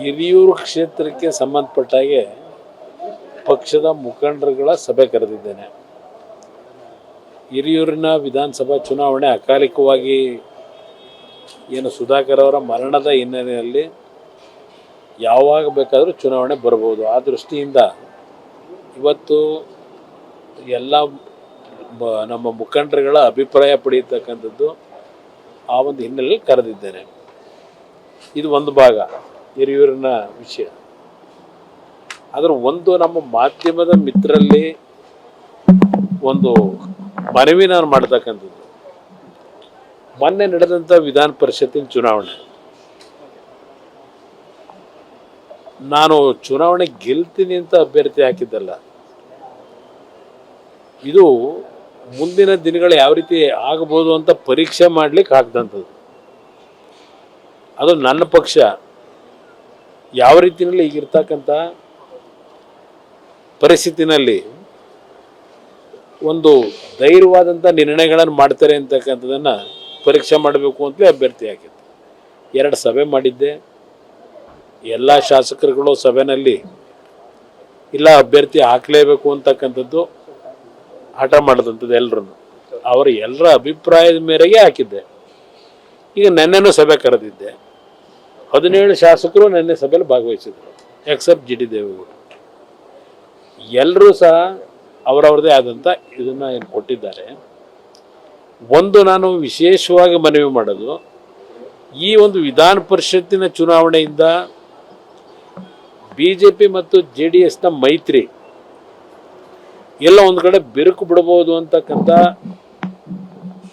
ಹಿರಿಯೂರು ಕ್ಷೇತ್ರಕ್ಕೆ ಸಂಬಂಧಪಟ್ಟ ಹಾಗೆ ಪಕ್ಷದ ಮುಖಂಡರುಗಳ ಸಭೆ ಕರೆದಿದ್ದೇನೆ. ಹಿರಿಯೂರಿನ ವಿಧಾನಸಭಾ ಚುನಾವಣೆ ಅಕಾಲಿಕವಾಗಿ ಏನು ಸುಧಾಕರ್ ಅವರ ಮರಣದ ಹಿನ್ನೆಲೆಯಲ್ಲಿ ಯಾವಾಗ ಬೇಕಾದರೂ ಚುನಾವಣೆ ಬರಬಹುದು. ಆ ದೃಷ್ಟಿಯಿಂದ ಇವತ್ತು ಎಲ್ಲ ನಮ್ಮ ಮುಖಂಡರುಗಳ ಅಭಿಪ್ರಾಯ ಪಡೆಯತಕ್ಕಂಥದ್ದು ಆ ಒಂದು ಹಿನ್ನೆಲೆಯಲ್ಲಿ ಕರೆದಿದ್ದೇನೆ. ಇದು ಒಂದು ಭಾಗ ಹಿರಿಯೂರಿನ ವಿಷಯ. ಆದರೆ ಒಂದು ನಮ್ಮ ಮಾಧ್ಯಮದ ಮಿತ್ರರಲ್ಲಿ ಒಂದು ಮನವಿ ನಾನು ಮಾಡ್ತಕ್ಕಂಥದ್ದು, ಮೊನ್ನೆ ನಡೆದಂಥ ವಿಧಾನ ಪರಿಷತ್ತಿನ ಚುನಾವಣೆ, ನಾನು ಚುನಾವಣೆ ಗೆಲ್ತೀನಿ ಅಂತ ಅಭ್ಯರ್ಥಿ ಹಾಕಿದ್ದಲ್ಲ. ಇದು ಮುಂದಿನ ದಿನಗಳು ಯಾವ ರೀತಿ ಆಗಬಹುದು ಅಂತ ಪರೀಕ್ಷೆ ಮಾಡ್ಲಿಕ್ಕೆ ಹಾಕಿದಂಥದ್ದು. ಅದು ನನ್ನ ಪಕ್ಷ ಯಾವ ರೀತಿಯಲ್ಲಿ ಈಗಿರ್ತಕ್ಕಂಥ ಪರಿಸ್ಥಿತಿನಲ್ಲಿ ಒಂದು ಧೈರ್ಯವಾದಂಥ ನಿರ್ಣಯಗಳನ್ನು ಮಾಡ್ತಾರೆ ಅಂತಕ್ಕಂಥದ್ದನ್ನು ಪರೀಕ್ಷೆ ಮಾಡಬೇಕು ಅಂತಲೇ ಅಭ್ಯರ್ಥಿ ಹಾಕಿದ್ದೆ. 2 ಸಭೆ ಮಾಡಿದ್ದೆ. ಎಲ್ಲ ಶಾಸಕರುಗಳು ಸಭೆಯಲ್ಲಿ ಇಲ್ಲ ಅಭ್ಯರ್ಥಿ ಹಾಕಲೇಬೇಕು ಅಂತಕ್ಕಂಥದ್ದು ಹಠ ಮಾಡಿದಂಥದ್ದು ಎಲ್ಲರೂ. ಅವರ ಎಲ್ಲರ ಅಭಿಪ್ರಾಯದ ಮೇರೆಗೆ ಹಾಕಿದ್ದೆ. ಈಗ ನೆನ್ನೆನೂ ಸಭೆ ಕರೆದಿದ್ದೆ. 17 ಶಾಸಕರು ನೆನ್ನೆ ಸಭೆಯಲ್ಲಿ ಭಾಗವಹಿಸಿದರು, ಎಕ್ಸೆಪ್ಟ್ ಜಿ ಟಿ ದೇವೇಗೌಡ. ಎಲ್ಲರೂ ಸಹ ಅವರವ್ರದೇ ಆದಂಥ ಇದನ್ನು ಏನು ಕೊಟ್ಟಿದ್ದಾರೆ. ಒಂದು ನಾನು ವಿಶೇಷವಾಗಿ ಮನವಿ ಮಾಡೋದು, ಈ ಒಂದು ವಿಧಾನ ಪರಿಷತ್ತಿನ ಚುನಾವಣೆಯಿಂದ BJP ಮತ್ತು JDSನ ಮೈತ್ರಿ ಎಲ್ಲ ಒಂದು ಕಡೆ ಬಿರುಕು ಬಿಡಬಹುದು ಅಂತಕ್ಕಂಥ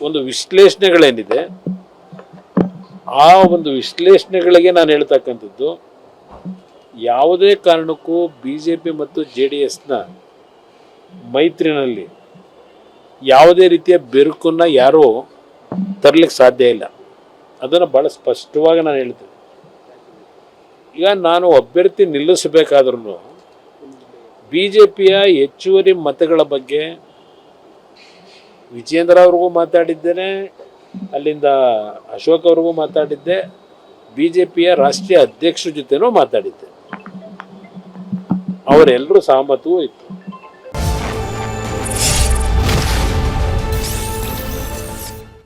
ಒಂದು ವಿಶ್ಲೇಷಣೆಗಳೇನಿದೆ, ಆ ಒಂದು ವಿಶ್ಲೇಷಣೆಗಳಿಗೆ ನಾನು ಹೇಳ್ತಕ್ಕಂಥದ್ದು, ಯಾವುದೇ ಕಾರಣಕ್ಕೂ BJP ಮತ್ತು JDSನ ಮೈತ್ರಿನಲ್ಲಿ ಯಾವುದೇ ರೀತಿಯ ಬಿರುಕನ್ನು ಯಾರೂ ತರಲಿಕ್ಕೆ ಸಾಧ್ಯ ಇಲ್ಲ. ಅದನ್ನು ಭಾಳ ಸ್ಪಷ್ಟವಾಗಿ ನಾನು ಹೇಳ್ತೇನೆ. ಈಗ ನಾನು ಅಭ್ಯರ್ಥಿ ನಿಲ್ಲಿಸಬೇಕಾದ್ರೂ BJPಯ ಹೆಚ್ಚುವರಿ ಮತಗಳ ಬಗ್ಗೆ ವಿಜೇಂದ್ರ ಅವ್ರಿಗೂ ಮಾತಾಡಿದ್ದೇನೆ, ಅಲ್ಲಿಂದ ಅಶೋಕ್ ಅವ್ರಿಗೂ ಮಾತಾಡಿದ್ದೆ, BJPಯ ರಾಷ್ಟ್ರೀಯ ಅಧ್ಯಕ್ಷರ ಜೊತೆನೂ ಮಾತಾಡಿದ್ದೆ. ಅವರೆಲ್ಲರೂ ಸಹಮತವೂ ಇತ್ತು.